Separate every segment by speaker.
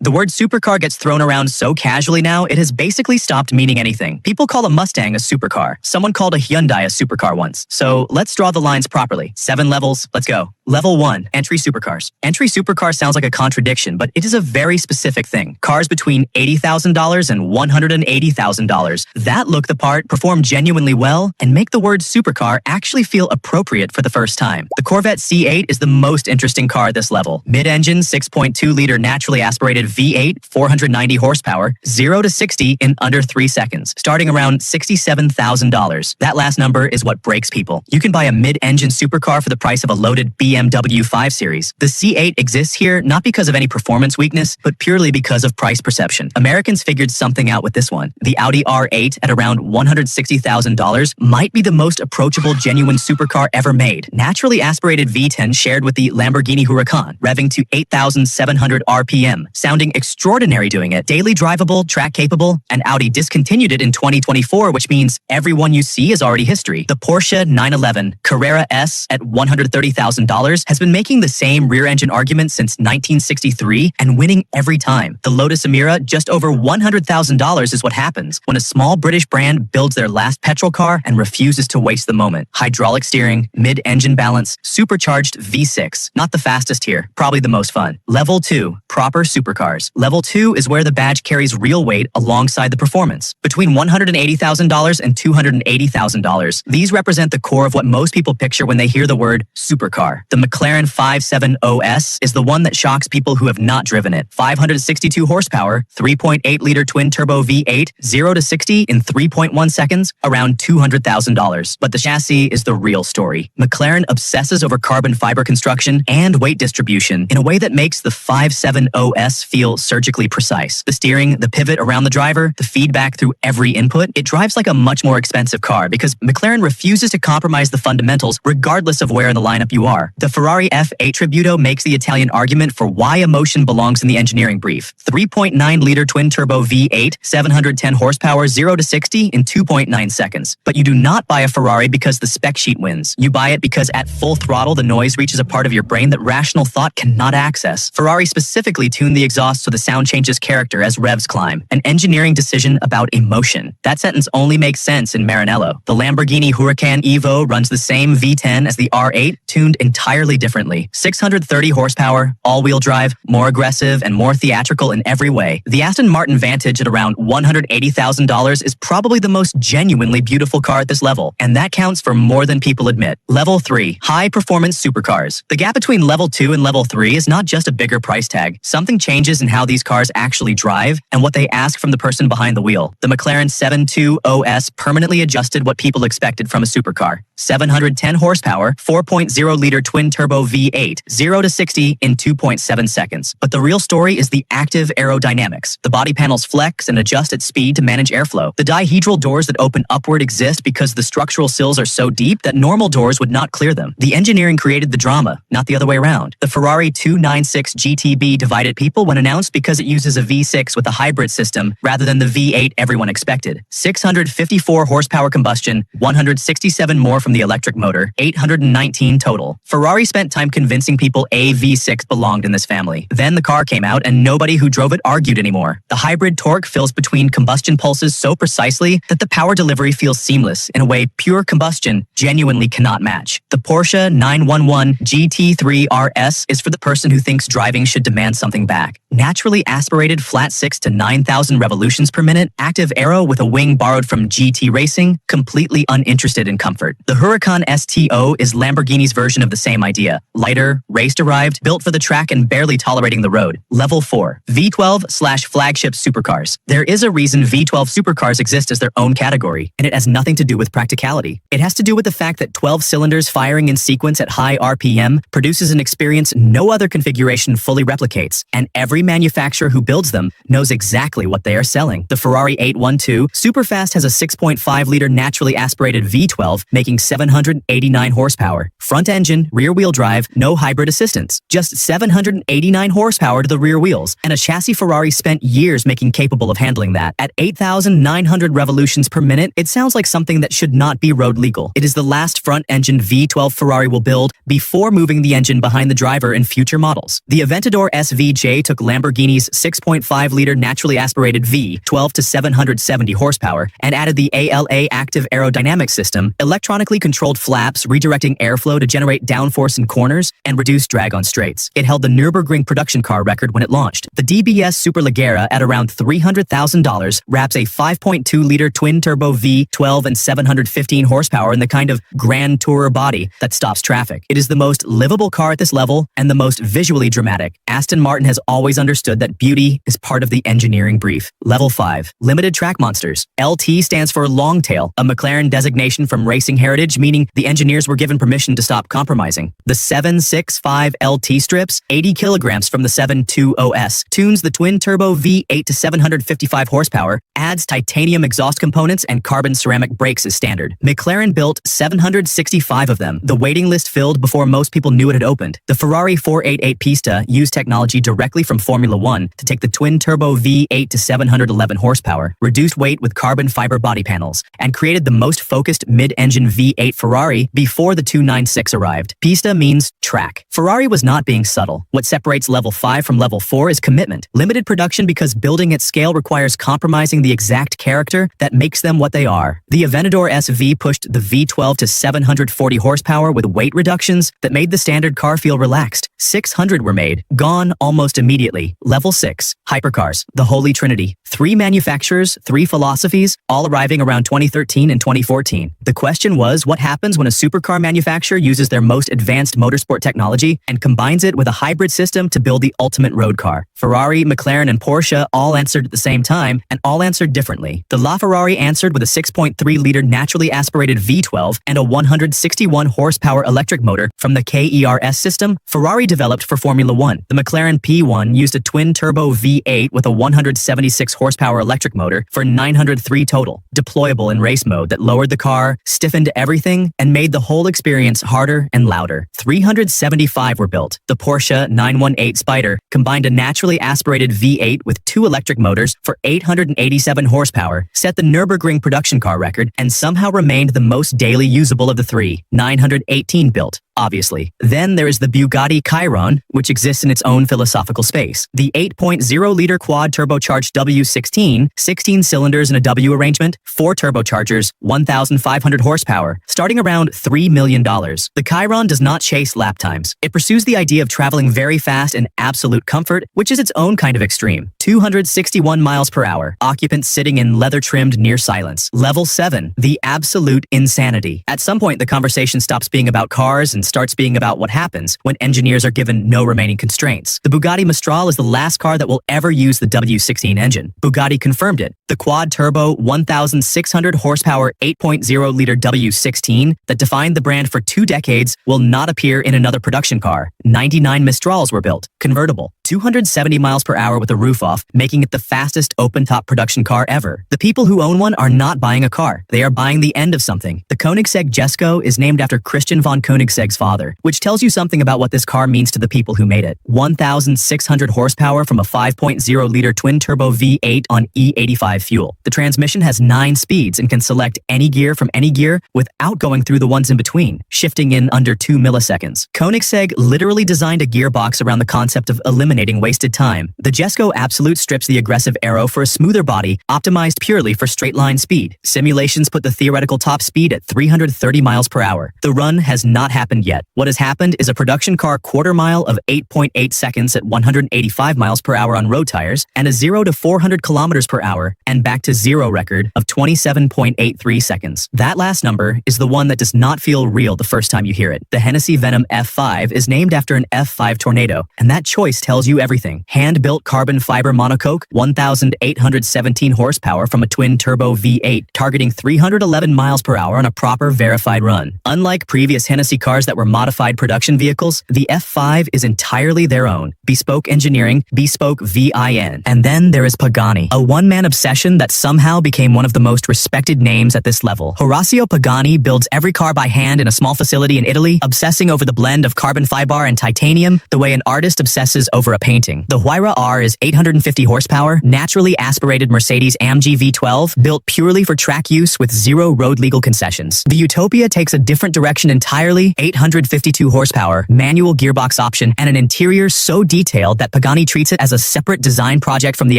Speaker 1: The word supercar gets thrown around so casually now, it has basically stopped meaning anything. People call a Mustang a supercar. Someone called a Hyundai a supercar once. So let's draw the lines properly. 7 levels, let's go. Level 1, entry supercars. Entry supercar sounds like a contradiction, but it is a very specific thing. Cars between $80,000 and $180,000 that look the part, perform genuinely well, and make the word supercar actually feel appropriate for the first time. The Corvette C8 is the most interesting car at this level. Mid-engine, 6.2-liter naturally aspirated V8, 490 horsepower, 0 to 60 in under 3 seconds, starting around $67,000. That last number is what breaks people. You can buy a mid-engine supercar for the price of a loaded BMW 5 Series. The C8 exists here not because of any performance weakness, but purely because of price perception. Americans figured something out with this one. The Audi R8 at around $160,000 might be the most approachable genuine supercar ever made. Naturally aspirated V10 shared with the Lamborghini Huracan, revving to 8,700 RPM, sounding extraordinary doing it. Daily drivable, track capable, and Audi discontinued it in 2024, which means everyone you see is already history. The Porsche 911 Carrera S at $130,000 has been making the same rear-engine argument since 1963 and winning every time. The Lotus Emira, just over $100,000 is what happens when a small British brand builds their last petrol car and refuses to waste the moment. Hydraulic steering, mid-engine balance, supercharged V6. Not the fastest here, probably the most fun. Level 2, proper supercars. Level 2 is where the badge carries real weight alongside the performance. Between $180,000 and $280,000, these represent the core of what most people picture when they hear the word supercar. The McLaren 570S is the one that shocks people who have not driven it. 562 horsepower, 3.8-liter twin-turbo V8, 0 to 60 in 3.1 seconds, around $200,000. But the chassis is the real story. McLaren obsesses over carbon fiber construction and weight distribution in a way that makes the 570S feel surgically precise. The steering, the pivot around the driver, the feedback through every input, it drives like a much more expensive car because McLaren refuses to compromise the fundamentals regardless of where in the lineup you are. The Ferrari F8 Tributo makes the Italian argument for why emotion belongs in the engineering brief. 3.9-liter twin-turbo V8, 710 horsepower, 0 to 60 in 2.9 seconds. But you do not buy a Ferrari because the spec sheet wins. You buy it because at full throttle, the noise reaches a part of your brain that rational thought cannot access. Ferrari specifically tuned the exhaust so the sound changes character as revs climb. An engineering decision about emotion. That sentence only makes sense in Maranello. The Lamborghini Huracan Evo runs the same V10 as the R8, tuned entirely differently. 630 horsepower, all-wheel drive, more aggressive and more theatrical in every way. The Aston Martin Vantage at around $180,000 is probably the most genuinely beautiful car at this level, and that counts for more than people admit. Level 3, high-performance supercars. The gap between Level 2 and Level 3 is not just a bigger price tag. Something changes in how these cars actually drive and what they ask from the person behind the wheel. The McLaren 720S permanently adjusted what people expected from a supercar. 710 horsepower, 4.0-liter twin-turbo V8, 0 to 60 in 2.7 seconds. But the real story is the active aerodynamics. The body panels flex and adjust at speed to manage airflow. The dihedral doors that open upward exist because the structural sills are so deep that normal doors would not clear them. The engineering created the drama, not the other way around. The Ferrari 296 GTB divided people when announced because it uses a V6 with a hybrid system rather than the V8 everyone expected. 654 horsepower combustion, 167 more from the electric motor, 819 total. Ferrari spent time convincing people a V6 belonged in this family. Then the car came out and nobody who drove it argued anymore. The hybrid torque fills between combustion pulses so precisely that the power delivery feels seamless in a way pure combustion genuinely cannot match. The Porsche 911 GT3 RS is for the person who thinks driving should demand something back. Naturally aspirated flat 6 to 9,000 revolutions per minute, active aero with a wing borrowed from GT racing, completely uninterested in comfort. The Huracan STO is Lamborghini's version of the same idea. Lighter, race-derived, built for the track and barely tolerating the road. Level 4, V12/flagship supercars. There is a reason V12 supercars exist as their own category, and it has nothing to do with practicality. It has to do with the fact that 12 cylinders firing in sequence at high RPM produces an experience no other configuration fully replicates, and every manufacturer who builds them knows exactly what they are selling. The Ferrari 812 Superfast has a 6.5-liter naturally aspirated V12 making 789 horsepower. Front engine, rear-wheel drive, no hybrid assistance. Just 789 horsepower to the rear wheels, and a chassis Ferrari spent years making capable of handling that. At 8,900 revolutions per minute, it sounds like something that should not be road legal. It is the last front-engine V12 Ferrari will build before moving the engine behind the driver in future models. The Aventador SVJ took Lamborghini's 6.5-liter naturally aspirated V12 to 770 horsepower and added the ALA active aerodynamic system, electronically controlled flaps redirecting airflow to generate downforce in corners and reduce drag on straights. It held the Nürburgring production car record when it launched. The DBS Superleggera at around $300,000 wraps a 5.2-liter twin-turbo V12 and 715 horsepower in the kind of Grand Tourer body that stops traffic. It is the most livable car at this level and the most visually dramatic. Aston Martin has always understood that beauty is part of the engineering brief. Level 5. Limited Track Monsters. LT stands for Long Tail, a McLaren designation from racing heritage, meaning the engineers were given permission to stop compromising. The 765 LT strips, 80 kilograms from the 720S, tunes the twin-turbo V8 to 755 horsepower, adds titanium exhaust components and carbon ceramic brakes as standard. McLaren built 765 of them. The waiting list filled before most people knew it had opened. The Ferrari 488 Pista used technology directly from Formula One to take the twin-turbo V8 to 711 horsepower, reduced weight with carbon fiber body panels, and created the most focused mid-engine V8 Ferrari before the 296 arrived. Pista means track. Ferrari was not being subtle. What separates Level 5 from Level 4 is commitment. Limited production because building at scale requires compromising the exact character that makes them what they are. The Aventador SV pushed the V12 to 740 horsepower with weight reductions that made the standard car feel relaxed. 600 were made, gone almost immediately. Level 6. Hypercars, the Holy Trinity. 3 manufacturers, 3 philosophies, all arriving around 2013 and 2014. The question was, what happens when a supercar manufacturer uses their most advanced motorsport technology and combines it with a hybrid system to build the ultimate road car? Ferrari, McLaren, and Porsche all answered at the same time, and all answered differently. The LaFerrari answered with a 6.3-liter naturally aspirated V12 and a 161 horsepower electric motor from the KERS system Ferrari developed for Formula One. The McLaren P1 used a twin-turbo V8 with a 176 horsepower electric motor for 903 total, deployable in race mode that lowered the car, stiffened everything, and made the whole experience harder and louder. 375 were built. The Porsche 918 Spyder combined a naturally aspirated V8 with 2 electric motors for 887 horsepower, set the Nürburgring production car record, and somehow remained the most daily usable of the 3. 918 built. Obviously. Then there is the Bugatti Chiron, which exists in its own philosophical space. The 8.0-liter quad-turbocharged W16, 16 cylinders in a W arrangement, 4 turbochargers, 1,500 horsepower, starting around $3 million. The Chiron does not chase lap times. It pursues the idea of traveling very fast in absolute comfort, which is its own kind of extreme. 261 miles per hour. Occupants sitting in leather-trimmed near silence. Level 7. The absolute insanity. At some point, the conversation stops being about cars and starts being about what happens when engineers are given no remaining constraints. The Bugatti Mistral is the last car that will ever use the W16 engine. Bugatti confirmed it. The quad-turbo 1,600 horsepower 8.0-liter W16 that defined the brand for 2 decades will not appear in another production car. 99 Mistrals were built, convertible, 270 miles per hour with a roof off, making it the fastest open-top production car ever. The people who own one are not buying a car. They are buying the end of something. The Koenigsegg Jesko is named after Christian von Koenigsegg's father, which tells you something about what this car means to the people who made it. 1,600 horsepower from a 5.0-liter twin-turbo V8 on E85 fuel. The transmission has 9 speeds and can select any gear from any gear without going through the ones in between, shifting in under 2 milliseconds. Koenigsegg literally designed a gearbox around the concept of eliminating wasted time. The Jesko Absolute strips the aggressive aero for a smoother body, optimized purely for straight-line speed. Simulations put the theoretical top speed at 330 miles per hour. The run has not happened yet. What has happened is a production car quarter mile of 8.8 seconds at 185 miles per hour on road tires, and a 0 to 400 kilometers per hour and back to 0 record of 27.83 seconds. That last number is the one that does not feel real the first time you hear it. The Hennessy Venom F5 is named after an F5 tornado, and that choice tells you everything. Hand-built carbon fiber monocoque, 1,817 horsepower from a twin-turbo V8, targeting 311 miles per hour on a proper verified run. Unlike previous Hennessy cars that were modified production vehicles, the F5 is entirely their own. Bespoke engineering, bespoke VIN. And then there is Pagani, a one-man obsession that somehow became one of the most respected names at this level. Horacio Pagani builds every car by hand in a small facility in Italy, obsessing over the blend of carbon fiber and titanium the way an artist obsesses over for a painting. The Huayra R is 850 horsepower, naturally aspirated Mercedes-AMG V12, built purely for track use with zero road legal concessions. The Utopia takes a different direction entirely, 852 horsepower, manual gearbox option, and an interior so detailed that Pagani treats it as a separate design project from the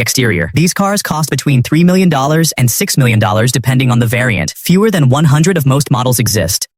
Speaker 1: exterior. These cars cost between $3 million and $6 million depending on the variant. Fewer than 100 of most models exist.